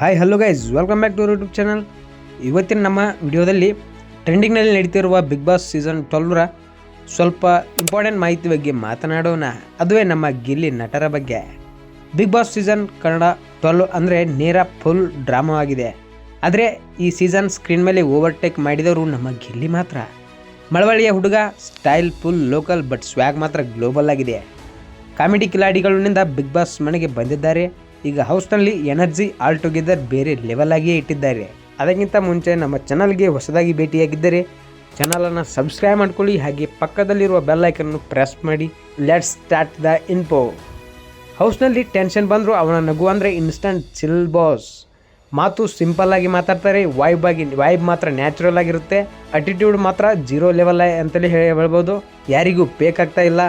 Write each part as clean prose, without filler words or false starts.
Hi hello guys, welcome back to YouTube channel. ಇವತ್ತಿನ ನಮ್ಮ ವಿಡಿಯೋದಲ್ಲಿ ಟ್ರೆಂಡಿಂಗ್ನಲ್ಲಿ ನಡೀತಿರುವ ಬಿಗ್ ಬಾಸ್ ಸೀಸನ್ 12ರ ಸ್ವಲ್ಪ ಇಂಪಾರ್ಟೆಂಟ್ ಮಾಹಿತಿ ಬಗ್ಗೆ ಮಾತನಾಡೋಣ. ಅದುವೇ ನಮ್ಮ ಗಿಲ್ಲಿ ನಟರ ಬಗ್ಗೆ. ಬಿಗ್ ಬಾಸ್ ಸೀಸನ್ ಕನ್ನಡ 12 ಅಂದರೆ ನೇರ ಫುಲ್ ಡ್ರಾಮಾವಾಗಿದೆ. ಆದರೆ ಈ ಸೀಸನ್ ಸ್ಕ್ರೀನ್ ಮೇಲೆ ಓವರ್ಟೇಕ್ ಮಾಡಿದವರು ನಮ್ಮ ಗಿಲ್ಲಿ ಮಾತ್ರ. ಮಳವಳ್ಳಿಯ ಹುಡುಗ, ಸ್ಟೈಲ್ ಫುಲ್ ಲೋಕಲ್ ಬಟ್ ಸ್ವ್ಯಾಗ್ ಮಾತ್ರ ಗ್ಲೋಬಲ್ ಆಗಿದೆ. ಕಾಮಿಡಿ ಕಿಲಾಡಿಗಳಿಂದ ಬಿಗ್ ಬಾಸ್ ಮನೆಗೆ ಬಂದಿದ್ದಾರೆ. ಈಗ ಹೌಸ್ನಲ್ಲಿ ಎನರ್ಜಿ ಆಲ್ ಟುಗೆದರ್ ಬೇರೆ ಲೆವೆಲ್ ಆಗಿಯೇ ಇಟ್ಟಿದ್ದಾರೆ. ಅದಕ್ಕಿಂತ ಮುಂಚೆ ನಮ್ಮ ಚಾನಲ್ಗೆ ಹೊಸದಾಗಿ ಭೇಟಿಯಾಗಿದ್ದರೆ ಚಾನಲನ್ನು ಸಬ್ಸ್ಕ್ರೈಬ್ ಮಾಡ್ಕೊಳ್ಳಿ, ಹಾಗೆ ಪಕ್ಕದಲ್ಲಿರುವ ಬೆಲ್ ಐಕನ್ನು ಪ್ರೆಸ್ ಮಾಡಿ. Let's start the info. ಹೌಸ್ನಲ್ಲಿ ಟೆನ್ಷನ್ ಬಂದರೂ ಅವನ ನಗು ಅಂದರೆ ಇನ್ಸ್ಟಂಟ್ ಚಿಲ್ ಬಾಸ್. ಮಾತು ಸಿಂಪಲ್ ಆಗಿ ಮಾತಾಡ್ತಾರೆ, ವೈಬ್ ಮಾತ್ರ ನ್ಯಾಚುರಲ್ ಆಗಿರುತ್ತೆ. ಅಟಿಟ್ಯೂಡ್ ಮಾತ್ರ ಜೀರೋ ಲೆವೆಲ್ ಅಂತಲೇ ಹೇಳ್ಬೋದು. ಯಾರಿಗೂ ಬೇಕಾಗ್ತಾ ಇಲ್ಲ,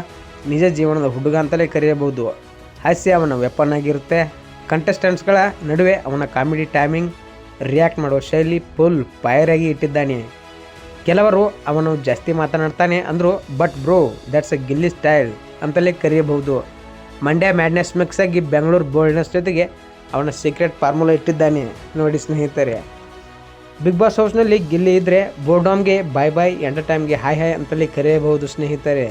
ನಿಜ ಜೀವನದ ಹುಡುಗ ಅಂತಲೇ ಕರೆಯಬಹುದು. ಹಾಸ್ಯ ಅವನ ವೆಪನ್ ಆಗಿರುತ್ತೆ. ಕಂಟೆಸ್ಟೆಂಟ್ಸ್ಗಳ ನಡುವೆ ಅವನ ಕಾಮಿಡಿ ಟೈಮಿಂಗ್, ರಿಯಾಕ್ಟ್ ಮಾಡೋ ಶೈಲಿ ಫುಲ್ ಫೈರ್ ಆಗಿ ಇಟ್ಟಿದ್ದಾನೆ. ಕೆಲವರು ಅವನು ಜಾಸ್ತಿ ಮಾತನಾಡ್ತಾನೆ ಅಂದರು, but bro that's a Gilli style ಅಂತಲೇ ಕರೆಯಬಹುದು. ಮಂಡ್ಯ ಮ್ಯಾಡ್ನೆಸ್ ಮಿಕ್ಸ್ ಆಗಿ ಬೆಂಗಳೂರು ಬೋಲ್ಡ್ನೆಸ್ ಜೊತೆಗೆ ಅವನ ಸೀಕ್ರೆಟ್ ಫಾರ್ಮುಲಾ ಇಟ್ಟಿದ್ದಾನೆ ನೋಡಿ ಸ್ನೇಹಿತರೆ. ಬಿಗ್ ಬಾಸ್ ಹೌಸ್ನಲ್ಲಿ ಗಿಲ್ಲಿ ಇದ್ದರೆ ಬೋರ್ಡಾಮ್ಗೆ ಬಾಯ್ ಬಾಯ್, ಎಂಟರ್ಟೈಮ್ಗೆ ಹಾಯ್ ಹಾಯ್ ಅಂತಲೇ ಕರೆಯಬಹುದು ಸ್ನೇಹಿತರೆ.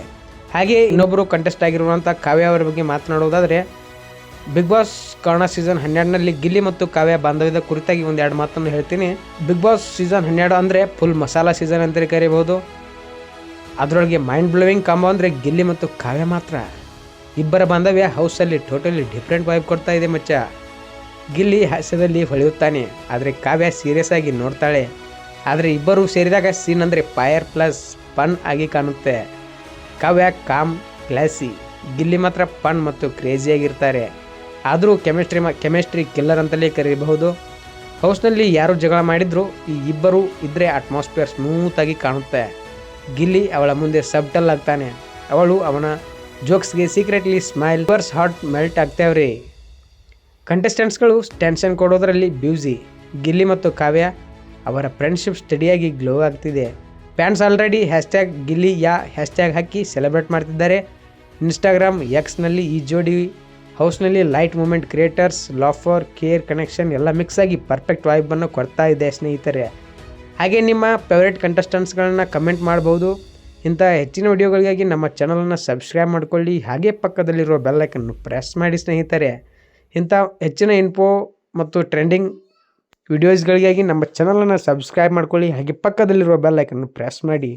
ಹಾಗೆ ಇನ್ನೊಬ್ಬರು ಕಂಟೆಸ್ಟ್ ಆಗಿರುವಂಥ ಕಾವ್ಯ ಅವರ ಬಗ್ಗೆ ಮಾತನಾಡುವುದಾದರೆ, ಬಿಗ್ ಬಾಸ್ ಕನ್ನಡ ಸೀಸನ್ 12ನಲ್ಲಿ ಗಿಲ್ಲಿ ಮತ್ತು ಕಾವ್ಯ ಬಾಂಧವ್ಯದ ಕುರಿತಾಗಿ ಒಂದೆರಡು ಮಾತನ್ನು ಹೇಳ್ತೀನಿ. ಬಿಗ್ ಬಾಸ್ ಸೀಸನ್ 12 ಅಂದರೆ ಫುಲ್ ಮಸಾಲಾ ಸೀಸನ್ ಅಂತಲೇ ಕರೀಬಹುದು. ಅದರೊಳಗೆ ಮೈಂಡ್ ಬ್ಲೋವಿಂಗ್ ಕಾಂಬೋ ಅಂದರೆ ಗಿಲ್ಲಿ ಮತ್ತು ಕಾವ್ಯ ಮಾತ್ರ. ಇಬ್ಬರ ಬಾಂಧವ್ಯ ಹೌಸಲ್ಲಿ ಟೋಟಲಿ ಡಿಫ್ರೆಂಟ್ ವೈಬ್ ಕೊಡ್ತಾ ಇದೆ ಮಚ್ಚ. ಗಿಲ್ಲಿ ಹಾಸ್ಯದಲ್ಲಿ ಹೊಳೆಯುತ್ತಾನೆ, ಆದರೆ ಕಾವ್ಯ ಸೀರಿಯಸ್ ಆಗಿ ನೋಡ್ತಾಳೆ. ಆದರೆ ಇಬ್ಬರು ಸೇರಿದಾಗ ಸೀನ್ ಅಂದರೆ ಫೈರ್ ಪ್ಲಸ್ ಫನ್ ಆಗಿ ಕಾಣುತ್ತೆ. ಕಾವ್ಯ ಕಾಮ್ ಕ್ಲಾಸಿ, ಗಿಲ್ಲಿ ಮಾತ್ರ ಫನ್ ಮತ್ತು ಕ್ರೇಜಿಯಾಗಿರ್ತಾರೆ. ಆದರೂ ಕೆಮಿಸ್ಟ್ರಿ ಕಿಲ್ಲರ್ ಅಂತಲೇ ಕರೀಬಹುದು. ಹೌಸ್ನಲ್ಲಿ ಯಾರು ಜಗಳ ಮಾಡಿದ್ರು ಈ ಇಬ್ಬರು ಇದ್ದರೆ ಅಟ್ಮಾಸ್ಫಿಯರ್ ಸ್ಮೂತಾಗಿ ಕಾಣುತ್ತೆ. ಗಿಲ್ಲಿ ಅವಳ ಮುಂದೆ ಸಬ್ಟಲ್ ಆಗ್ತಾನೆ, ಅವಳು ಅವನ ಜೋಕ್ಸ್ಗೆ ಸೀಕ್ರೆಟ್ಲಿ ಸ್ಮೈಲ್. ಹಾರ್ಟ್ ಮೆಲ್ಟ್ ಆಗ್ತಾವ್ರಿ. ಕಂಟೆಸ್ಟೆಂಟ್ಸ್ಗಳು ಟೆನ್ಷನ್ ಕೊಡೋದ್ರಲ್ಲಿ ಬ್ಯೂಸಿ. ಗಿಲ್ಲಿ ಮತ್ತು ಕಾವ್ಯ ಅವರ ಫ್ರೆಂಡ್ಶಿಪ್ ಸ್ಟಡಿಯಾಗಿ ಗ್ಲೋ ಆಗ್ತಿದೆ. ಫ್ಯಾನ್ಸ್ ಆಲ್ರೆಡಿ ಹ್ಯಾಶ್ಟ್ಯಾಗ್ ಗಿಲ್ಲಿ ಯಾ ಹ್ಯಾಶ್ಟ್ಯಾಗ್ ಹಾಕಿ ಸೆಲೆಬ್ರೇಟ್ ಮಾಡ್ತಿದ್ದಾರೆ. ಇನ್ಸ್ಟಾಗ್ರಾಮ್, ಎಕ್ಸ್ನಲ್ಲಿ ಈ ಜೋಡಿ ಹೌಸ್ನಲ್ಲಿ light moment creators, laughter, care, connection ಎಲ್ಲ ಮಿಕ್ಸ್ ಆಗಿ ಪರ್ಫೆಕ್ಟ್ ವೈಬನ್ನು ಕೊಡ್ತಾ ಇದೆ ಸ್ನೇಹಿತರೆ. ಹಾಗೆ ನಿಮ್ಮ ಫೇವ್ರೇಟ್ ಕಂಟೆಸ್ಟೆಂಟ್ಸ್ಗಳನ್ನ ಕಮೆಂಟ್ ಮಾಡ್ಬೋದು. ಇಂಥ ಹೆಚ್ಚಿನ ವಿಡಿಯೋಗಳಿಗಾಗಿ ನಮ್ಮ ಚಾನಲನ್ನು ಸಬ್ಸ್ಕ್ರೈಬ್ ಮಾಡ್ಕೊಳ್ಳಿ, ಹಾಗೆ ಪಕ್ಕದಲ್ಲಿರುವ ಬೆಲ್ ಐಕನ್ನು ಪ್ರೆಸ್ ಮಾಡಿ ಸ್ನೇಹಿತರೆ. ಇಂಥ ಹೆಚ್ಚಿನ ಇನ್ಫೋ ಮತ್ತು ಟ್ರೆಂಡಿಂಗ್ ವಿಡಿಯೋಸ್ಗಳಿಗಾಗಿ ನಮ್ಮ ಚಾನಲನ್ನು ಸಬ್ಸ್ಕ್ರೈಬ್ ಮಾಡ್ಕೊಳ್ಳಿ, ಹಾಗೆ ಪಕ್ಕದಲ್ಲಿರುವ ಬೆಲ್ ಐಕನ್ನು ಪ್ರೆಸ್ ಮಾಡಿ.